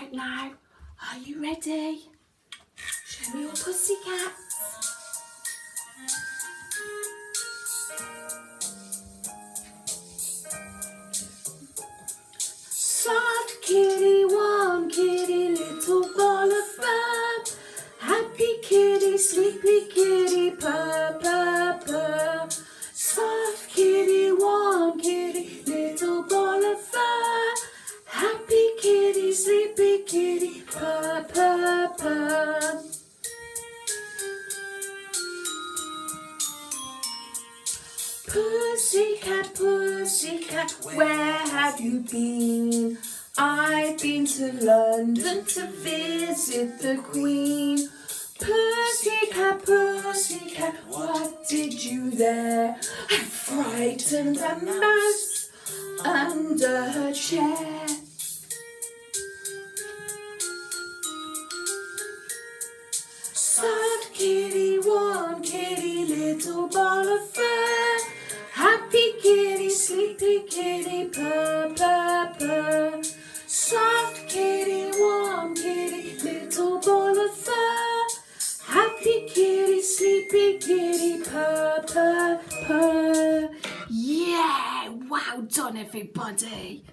out now. Are you ready? Show me your pussycats. Soft kitty, warm kitty, little ball of fur. Happy kitty, sleepy kitty, purr, purr, purr. Soft kitty, warm kitty, little ball of fur. Happy kitty, sleepy kitty, purr, purr, purr. Pussycat, pussycat, where have you been? I've been to London to visit the Queen. Pussycat, pussycat, what did you there? I frightened a mouse under her chair. Soft kitty, warm kitty, little ball of fur. Happy kitty, sleepy kitty, purr, purr, purr. Soft kitty, warm kitty, little ball of fur. Happy kitty, sleepy kitty, purr, purr, purr. Yeah, well done everybody.